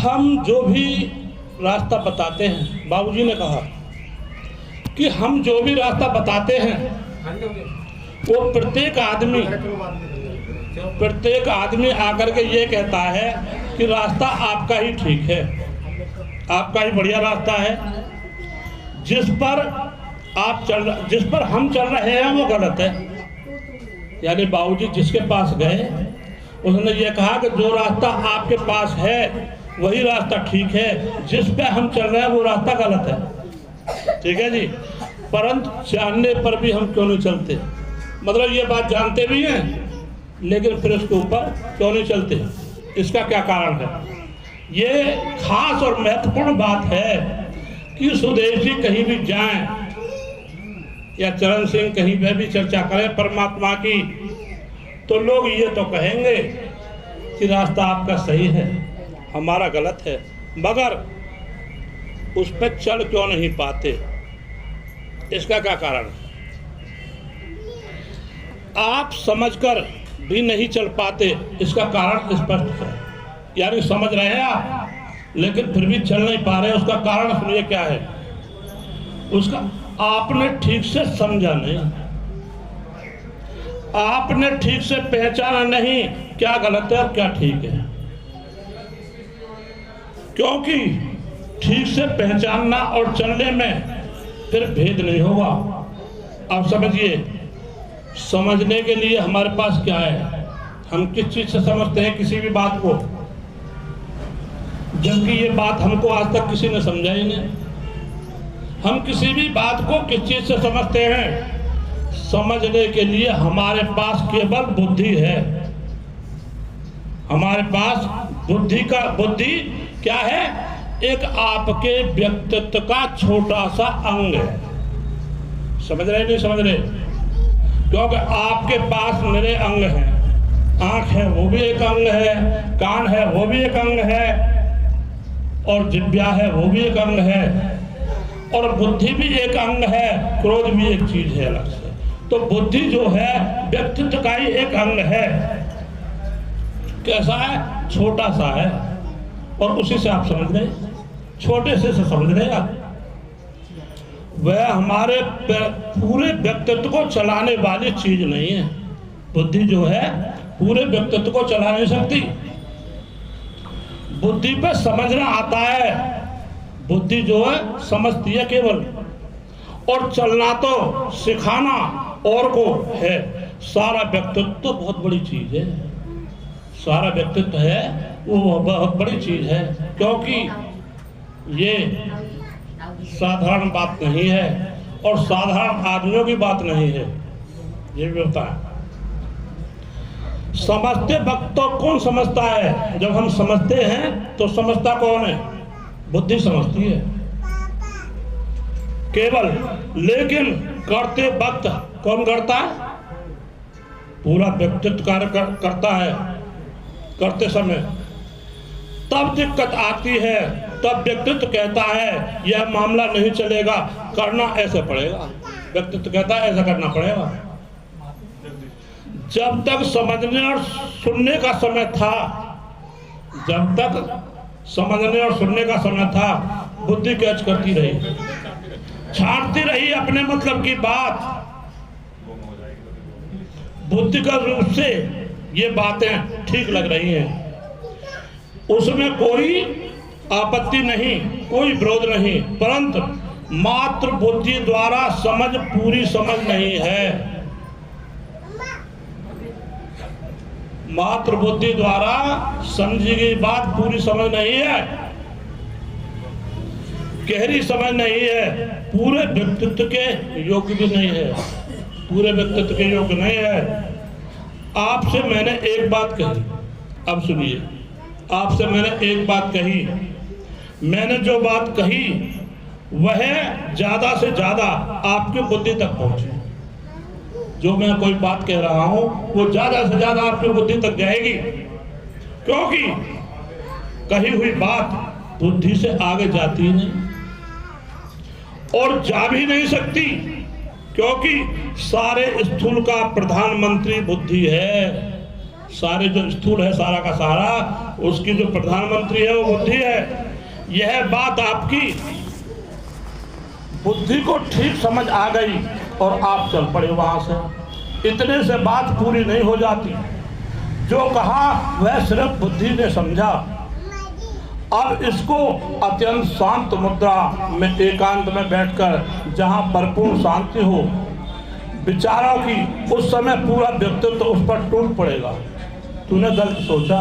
हम जो भी रास्ता बताते हैं, बाबूजी ने कहा कि हम जो भी रास्ता बताते हैं वो प्रत्येक आदमी आकर के ये कहता है कि रास्ता आपका ही ठीक है, आपका ही बढ़िया रास्ता है, जिस पर हम चल रहे हैं वो गलत है। यानी बाबूजी जिसके पास गए उसने ये कहा कि जो रास्ता आपके पास है वही रास्ता ठीक है, जिस पे हम चल रहे हैं वो रास्ता गलत है। ठीक है जी, परंतु जानने पर भी हम क्यों नहीं चलते? मतलब ये बात जानते भी हैं लेकिन फिर उसके ऊपर क्यों नहीं चलते? इसका क्या कारण है? ये खास और महत्वपूर्ण बात है कि स्वदेशी कहीं भी जाएं या चरण सिंह कहीं पे भी चर्चा करें परमात्मा की, तो लोग ये तो कहेंगे कि रास्ता आपका सही है, हमारा गलत है, मगर उस पर चल क्यों नहीं पाते? इसका क्या कारण है? आप समझकर भी नहीं चल पाते, इसका कारण स्पष्ट है। यानी समझ रहे हैं आप लेकिन फिर भी चल नहीं पा रहे, उसका कारण सुनिए क्या है। उसका आपने ठीक से समझा नहीं, आपने ठीक से पहचाना नहीं क्या गलत है और क्या ठीक है। क्योंकि ठीक से पहचानना और चलने में फिर भेद नहीं होगा। अब समझिए, समझने के लिए हमारे पास क्या है? हम किस चीज से समझते हैं किसी भी बात को, जबकि ये बात हमको आज तक किसी ने समझा ही नहीं। हम किसी भी बात को किस चीज से समझते हैं? समझने के लिए हमारे पास केवल बुद्धि है। हमारे पास बुद्धि क्या है? एक आपके व्यक्तित्व का छोटा सा अंग है। समझ रहे नहीं समझ रहे? क्योंकि आपके पास मेरे अंग हैं, आंख है वो भी एक अंग है, कान है वो भी एक अंग है, और जिह्वा है वो भी एक अंग है, और बुद्धि भी एक अंग है, क्रोध भी एक चीज है अलग से। तो बुद्धि जो है व्यक्तित्व का ही एक अंग है। कैसा है? छोटा सा है, और उसी से आप समझ रहे, छोटे से समझ रहे आप। वह हमारे पूरे व्यक्तित्व को चलाने वाली चीज नहीं है। बुद्धि जो है पूरे व्यक्तित्व को चला नहीं सकती। बुद्धि पे समझना आता है, बुद्धि जो है समझती है केवल, और चलना तो सिखाना और को है। सारा व्यक्तित्व तो बहुत बड़ी चीज है, सारा व्यक्तित्व है वो बहुत बड़ी चीज है, क्योंकि ये साधारण बात नहीं है और साधारण आदमियों की बात नहीं है। ये भी होता है। समझते वक्त तो कौन समझता है? जब हम समझते हैं तो समझता कौन है? बुद्धि समझती है केवल, लेकिन करते वक्त कौन करता है? पूरा व्यक्तित्व कार्य करता है करते समय। तब दिक्कत आती है, तब व्यक्तित्व कहता है यह मामला नहीं चलेगा, करना ऐसे पड़ेगा। व्यक्तित्व कहता है ऐसा करना पड़ेगा। जब तक समझने और सुनने का समय था, जब तक समझने और सुनने का समय था, बुद्धि कैच करती रही, छांटती रही अपने मतलब की बात। बुद्धि का रूप से ये बातें ठीक लग रही हैं, उसमें कोई आपत्ति नहीं, कोई विरोध नहीं, परंतु मात्र बुद्धि द्वारा समझ पूरी समझ नहीं है। मात्र बुद्धि द्वारा समझी गई बात पूरी समझ नहीं है, गहरी समझ नहीं है, पूरे व्यक्तित्व के योग्य भी नहीं है, पूरे व्यक्तित्व के योग्य नहीं है। आपसे मैंने एक बात कही, अब सुनिए, आपसे मैंने एक बात कही, मैंने जो बात कही वह ज्यादा से ज्यादा आपकी बुद्धि तक पहुंचे। जो मैं कोई बात कह रहा हूं वो ज्यादा से ज्यादा आपकी बुद्धि तक जाएगी, क्योंकि कही हुई बात बुद्धि से आगे जाती नहीं और जा भी नहीं सकती, क्योंकि सारे स्थूल का प्रधानमंत्री बुद्धि है। सारे जो स्थूल है सारा का सारा, उसकी जो प्रधानमंत्री है वो बुद्धि है। यह बात आपकी बुद्धि को ठीक समझ आ गई और आप चल पड़े वहां से। इतने से बात पूरी नहीं हो जाती। जो कहा वह सिर्फ बुद्धि ने समझा। अब इसको अत्यंत शांत मुद्रा में एकांत में बैठकर जहां भरपूर शांति हो विचारों की, उस समय पूरा व्यक्तित्व उस पर टूट पड़ेगा। तूने गलत सोचा।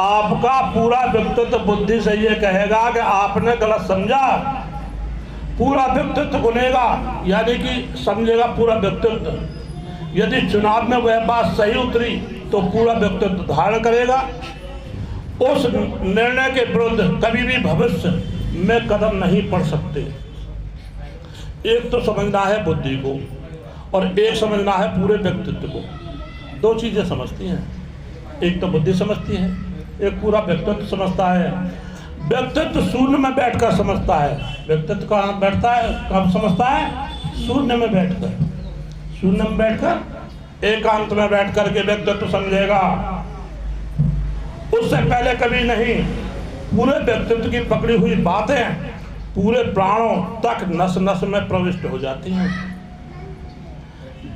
आपका पूरा व्यक्तित्व बुद्धि से ये कहेगा कि आपने गलत समझा। पूरा व्यक्तित्व गुनेगा, यानी कि समझेगा पूरा व्यक्तित्व। यदि चुनाव में वह बात सही उतरी तो पूरा व्यक्तित्व धारण करेगा। उस निर्णय के विरुद्ध कभी भी भविष्य में कदम नहीं पड़ सकते। एक तो समझना है बुद्धि को और एक समझना है पूरे व्यक्तित्व को। दो चीजें समझती हैं, एक तो बुद्धि समझती है, एक पूरा व्यक्तित्व समझता है। व्यक्तित्व शून्य में बैठकर समझता है। व्यक्तित्व कहाँ बैठता है, कब समझता है? शून्य में बैठकर। शून्य में बैठकर, एकांत में बैठ करके व्यक्तित्व समझेगा। उससे पहले कभी नहीं। पूरे व्यक्तित्व की पकड़ी हुई बातें पूरे प्राणों तक नस नस में प्रविष्ट हो जाती हैं।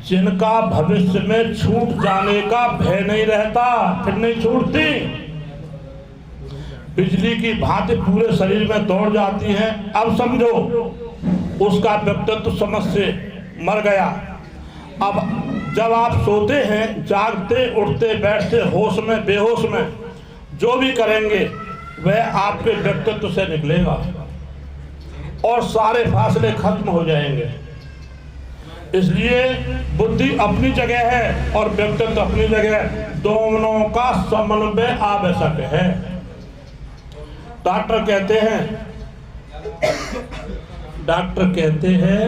जिनका भविष्य में छूट जाने का भय नहीं रहता, फिर नहीं छूटती। बिजली की भांति पूरे शरीर में दौड़ जाती हैं। अब समझो उसका व्यक्तित्व समझ से मर गया। अब जब आप सोते हैं, जागते, उठते, बैठते, होश में, बेहोश में, जो भी करेंगे वह आपके व्यक्तित्व से निकलेगा और सारे फासले खत्म हो जाएंगे। इसलिए बुद्धि अपनी जगह है और व्यक्तित्व अपनी जगह, दोनों का समन्वय आवश्यक है। डॉक्टर कहते हैं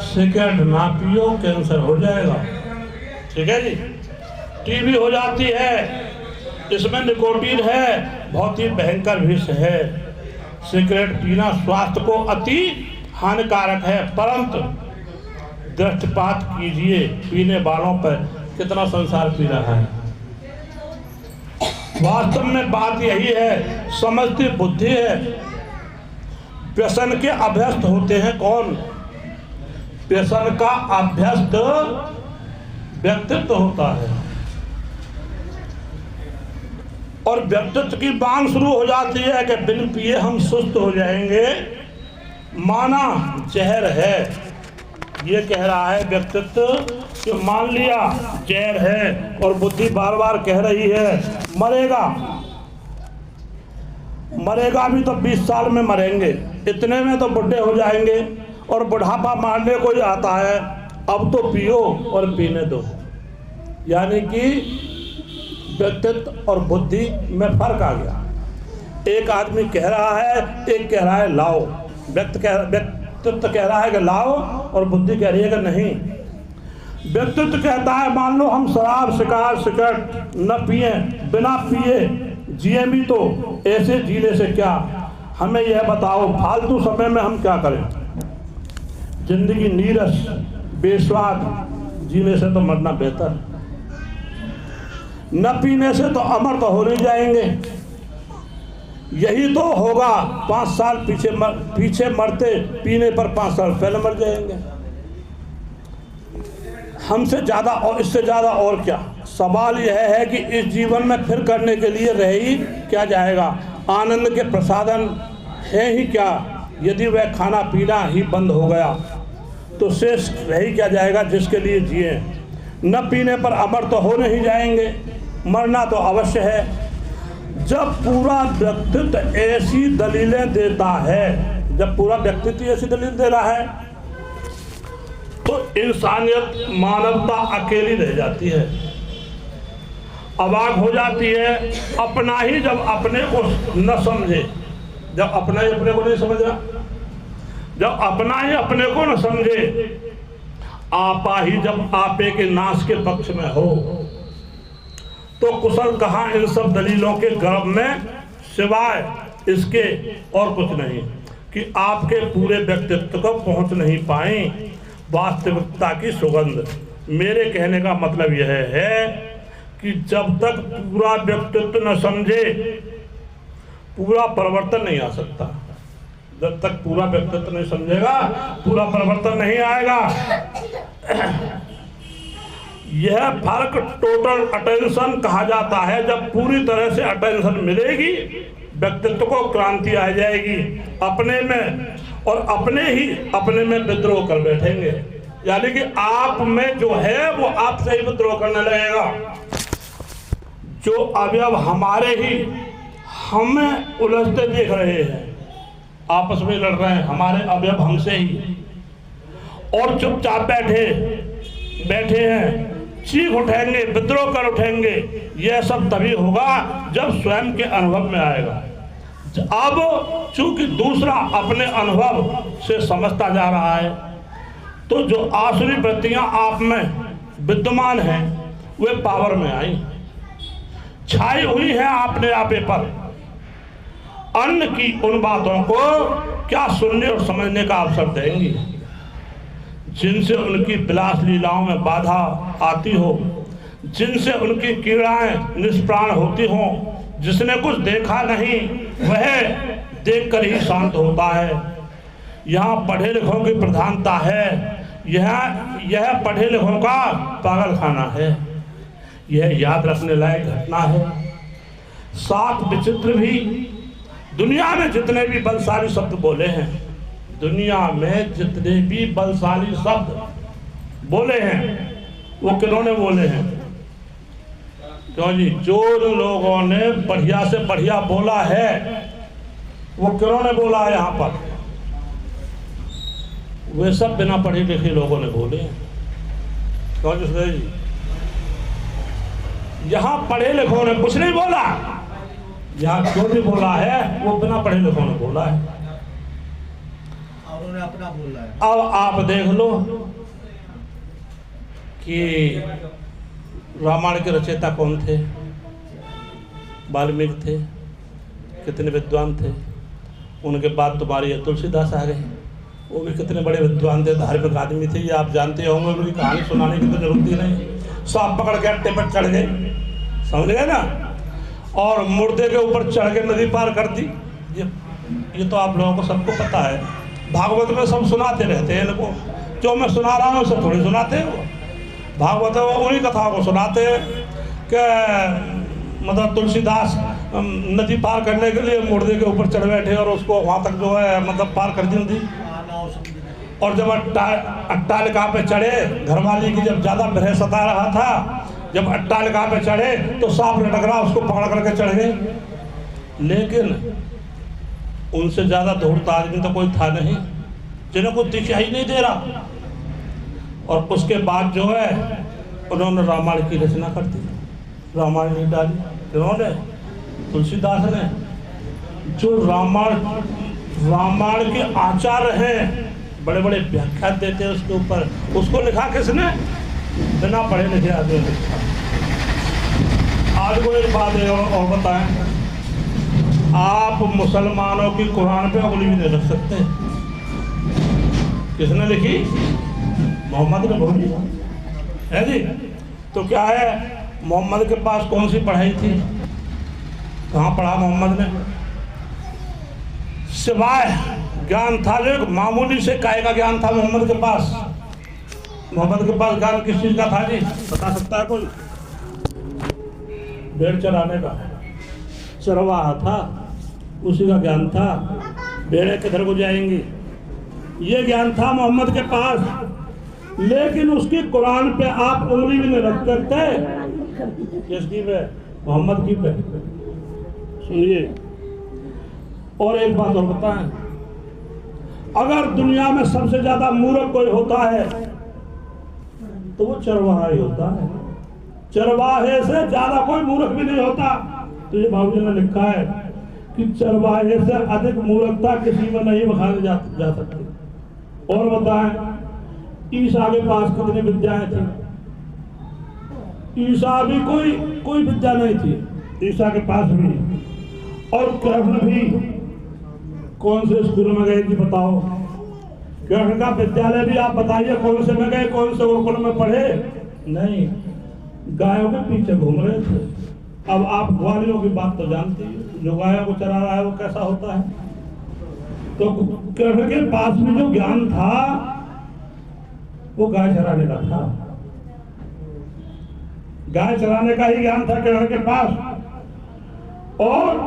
सिगरेट ना पियो, कैंसर हो जाएगा। ठीक है जी। टीबी हो जाती है, इसमें निकोटीन है, बहुत ही भयंकर विष है। सिगरेट पीना स्वास्थ्य को अति हानिकारक है, परंतु दृष्टिपात कीजिए पीने वालों पर, कितना संसार पी रहा है। वास्तव में बात यही है, समझती बुद्धि है। व्यसन के अभ्यस्त होते हैं कौन? व्यसन का अभ्यस्त व्यक्तित्व होता है और व्यक्तित्व की बांध शुरू हो जाती है कि बिन पिए हम सुस्त हो जाएंगे, माना जहर है। ये कह रहा है व्यक्तित्व कि मान लिया जहर है, और बुद्धि बार बार कह रही है मरेगा। मरेगा भी तो 20 साल में मरेंगे, इतने में तो बुढ़े हो जाएंगे और बुढ़ापा मारने को ही आता है। अब तो पियो और पीने दो। यानी कि व्यक्तित्व और बुद्धि में फर्क आ गया। एक आदमी कह रहा है, एक कह रहा है लाओ। व्यक्तित्व कह रहा है कि लाओ और बुद्धि कह रही है कि नहीं। व्यक्तित्व कहता है मान लो हम शराब, शिकार, सिगरेट न पिए, बिना पिए जिए भी तो ऐसे जीने से क्या, हमें यह बताओ फालतू समय में हम क्या करें। जिंदगी नीरस बेस्वाद जीने से तो मरना बेहतर। न पीने से तो अमर तो हो नहीं जाएंगे। यही तो होगा 5 साल पीछे मरते, पीने पर 5 साल पहले मर जाएंगे। हमसे ज़्यादा और इससे ज़्यादा और क्या। सवाल यह है कि इस जीवन में फिर करने के लिए रह ही क्या जाएगा। आनंद के प्रसाधन है ही क्या। यदि वह खाना पीना ही बंद हो गया तो शेष रह ही क्या जाएगा जिसके लिए जिए। न पीने पर अमर तो हो नहीं जाएंगे, मरना तो अवश्य है। जब पूरा व्यक्तित्व ऐसी दलीलें देता है, जब पूरा व्यक्तित्व ऐसी दलील दे रहा है तो इंसानियत, मानवता अकेली रह जाती है, अवाक हो जाती है। अपना ही जब अपने को न समझे, जब अपना ही अपने को नहीं समझ रहा, जब अपना ही अपने को न समझे, आपा ही जब आपे के नाश के पक्ष में हो, तो कुशल कहाँ इन सब दलीलों के गर्भ में, सिवाय इसके और कुछ नहीं कि आपके पूरे व्यक्तित्व को पहुंच नहीं पाए वास्तविकता की सुगंध। मेरे कहने का मतलब यह है कि जब तक पूरा व्यक्तित्व न समझे पूरा परिवर्तन नहीं आ सकता। जब तक पूरा व्यक्तित्व नहीं समझेगा पूरा परिवर्तन नहीं आएगा। यह फर्क टोटल अटेंशन कहा जाता है। जब पूरी तरह से अटेंशन मिलेगी व्यक्तित्व को क्रांति आ जाएगी अपने में, और अपने में विद्रोह कर बैठेंगे। यानी कि आप में जो है वो आपसे ही विद्रोह करने लगेगा। जो अवयव हमारे ही हमें उलझते देख रहे हैं, आपस में लड़ रहे हैं, हमारे अवयव हमसे ही, और चुपचाप बैठे हैं, चीख उठेंगे, विद्रोह कर उठेंगे। यह सब तभी होगा जब स्वयं के अनुभव में आएगा। अब चूंकि दूसरा अपने अनुभव से समझता जा रहा है, तो जो आसुरी वृत्तियां आप में विद्यमान हैं वे पावर में आई, छाई हुई हैं अपने आपे पर। अन्न की उन बातों को क्या सुनने और समझने का अवसर देंगी जिनसे उनकी विलास लीलाओं में बाधा आती हो, जिनसे उनकी क्रीड़ाएं निष्प्राण होती हों। जिसने कुछ देखा नहीं वह देखकर ही शांत होता है। यहाँ पढ़े लिखों की प्रधानता है, यह पढ़े लिखों का पागल खाना है। यह याद रखने लायक घटना है। 7 विचित्र भी दुनिया में जितने भी बलशाली शब्द बोले हैं, दुनिया में जितने भी बलशाली शब्द बोले हैं वो किन्होंने बोले हैं? क्यों जी? जो लोगों ने बढ़िया से बढ़िया बोला है वो किन्होंने बोला है यहाँ पर? वे सब बिना पढ़े लिखे लोगों ने बोले हैं। क्यों जी? यहाँ पढ़े लिखों ने कुछ नहीं बोला, यहाँ जो भी बोला है वो बिना पढ़े लिखों ने बोला है। उन्होंने अपना बोला है। अब आप देख लो कि रामायण के रचयिता कौन थे? वाल्मीकि थे, कितने विद्वान थे। उनके बाद तुम्हारी तुलसीदास आ गए, वो भी कितने बड़े विद्वान थे, धार्मिक आदमी थे। ये आप जानते होंगे, उनकी कहानी सुनाने की तो जरूरत ही नहीं। सांप पकड़ के अट्टे पर चढ़ गए, समझ गए ना, और मुर्दे के ऊपर चढ़ के नदी पार कर दी। ये तो आप लोगों को सबको पता है। भागवत में सब सुनाते रहते हैं इनको, जो मैं सुना रहा हूँ सब थोड़ी सुनाते हैं। वो भागवत उन्हीं कथाओं को सुनाते हैं कि मतलब तुलसीदास नदी पार करने के लिए मुर्दे के ऊपर चढ़ बैठे और उसको वहाँ तक जो है मतलब पार कर दी नदी। और जब अट्टालिका पे चढ़े, घरवाली की जब ज़्यादा भय सता रहा था, जब अट्टालिका पे चढ़े तो सांप लटक रहा, उसको पकड़ करके चढ़ गए। लेकिन उनसे ज़्यादा धूर्त आदमी तो कोई था नहीं, जिन्हें कोई दिखाई नहीं दे रहा। और उसके बाद जो है उन्होंने रामायण की रचना कर दी। रामायण नहीं डाली किन्होंने? तुलसीदास ने, जो रामायण के आचार्य हैं, बड़े बड़े व्याख्या देते हैं उसके ऊपर। उसको लिखा किसने? बिना पढ़े लिखे आदमी ने लिखा। आज को एक बात है और बताएं, आप मुसलमानों की कुरान पे उंगली भी नहीं रख सकते। किसने लिखी? मोहम्मद ने बोली है जी। तो क्या है, मोहम्मद के पास कौन सी पढ़ाई थी? कहाँ पढ़ा मोहम्मद ने? सिवाय ज्ञान था जो मामूली से काय का ज्ञान था मोहम्मद के पास। मोहम्मद के पास ज्ञान किस चीज का था जी? बता सकता है कोई? भेड़ चराने का, चरवाहा था, उसी का ज्ञान था। भेड़ें किधर को जाएंगी, ये ज्ञान था मोहम्मद के पास। लेकिन उसकी कुरान पे आप उंगली भी नहीं रख सकते। किसकी पे? मोहम्मद की पे। सुनिए, और एक बात और बताएं, अगर दुनिया में सबसे ज्यादा मूर्ख कोई होता है तो वो चरवाहा ही होता है। चरवाहे से ज्यादा कोई मूर्ख भी नहीं होता। तो ये बाबूजी ने लिखा है कि चरवाहे से अधिक मूर्खता किसी में नहीं बखानी जा सकती। और बताएं, ईसा के पास कितनी विद्याएं थी? ईसा भी कोई विद्या नहीं थी ईसा के पास भी। और कृष्ण भी कौन से स्कूल में गए जी बताओ? कृष्ण का विद्यालय भी आप बताइए कौन से में गए, कौन से गुरुकुल में पढ़े? नहीं। गायों के पीछे घूम रहे थे। अब आप ग्वालियों की बात तो जानते हैं, जो गायों को चरा रहा है वो कैसा होता है। तो कृष्ण के पास में जो ज्ञान था वो गाय चराने का था, गाय चराने का ही ज्ञान था कृष्ण के पास। और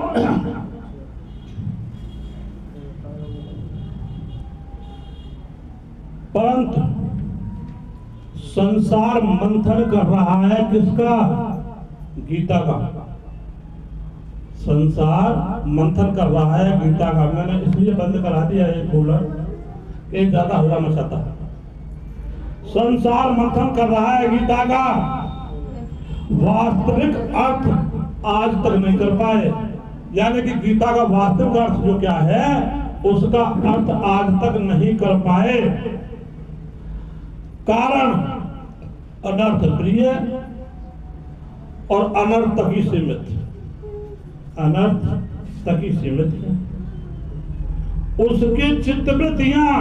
परंतु संसार मंथन कर रहा है किसका? गीता का। संसार मंथन कर रहा है गीता का। मैंने इसलिए बंद करा दिया है कूलर, एक ज्यादा हल्ला मचाता है। संसार मंथन कर रहा है गीता का, वास्तविक अर्थ आज तक नहीं कर पाए। यानी कि गीता का वास्तविक अर्थ जो क्या है उसका अर्थ आज तक नहीं कर पाए। कारण अनर्थ प्रिय और अनर्थ तक ही सीमित, अनर्थ तक ही सीमित है। उसकी चित्तवृत्तियां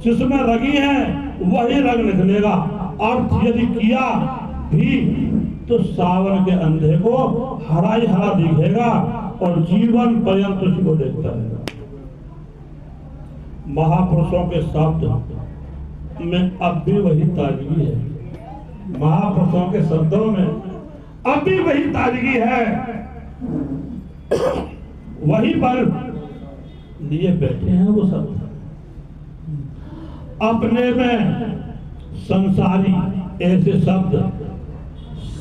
जिसमें रगी हैं वही रंग निकलेगा। अर्थ यदि किया भी तो सावन के अंधे को हरा ही हरा दिखेगा और जीवन पर्यंत उसी को देखता रहेगा। महापुरुषों के शब्द में अब भी वही ताजगी है, महापुरुषों के शब्दों में अब भी वही ताजगी है। वही पर लिए बैठे हैं वो सब, अपने में संसारी ऐसे शब्द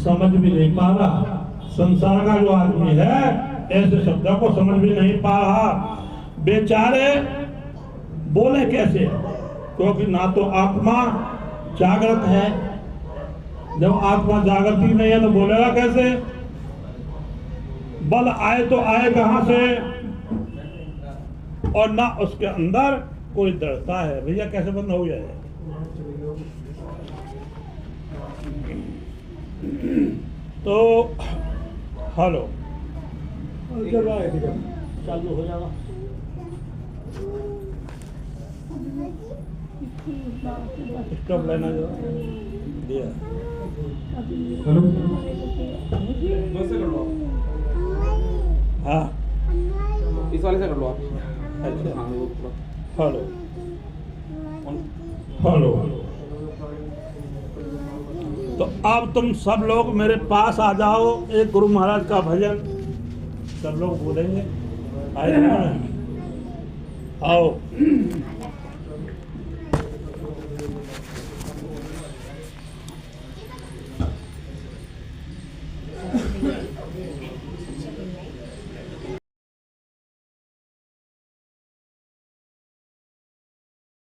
समझ भी नहीं पा रहा। संसार का जो आदमी है ऐसे शब्दों को समझ भी नहीं पा रहा। बेचारे बोले कैसे? क्योंकि ना तो आत्मा जागृत है, जब आत्मा जागृति नहीं है तो बोलेगा कैसे? बल आए तो आए कहां से, और ना उसके अंदर कोई दृढ़ता है। भैया कैसे बंद हो गया है? तो हेलो चालू हो जाएगा। स्टॉप लेना जो दिया। हेलो हाँ इस वाले से कर लो आप। अच्छा हाँ हेलो हेलो। तो अब तुम सब लोग मेरे पास आ जाओ, एक गुरु महाराज का भजन सब लोग बोलेंगे। आए आओ।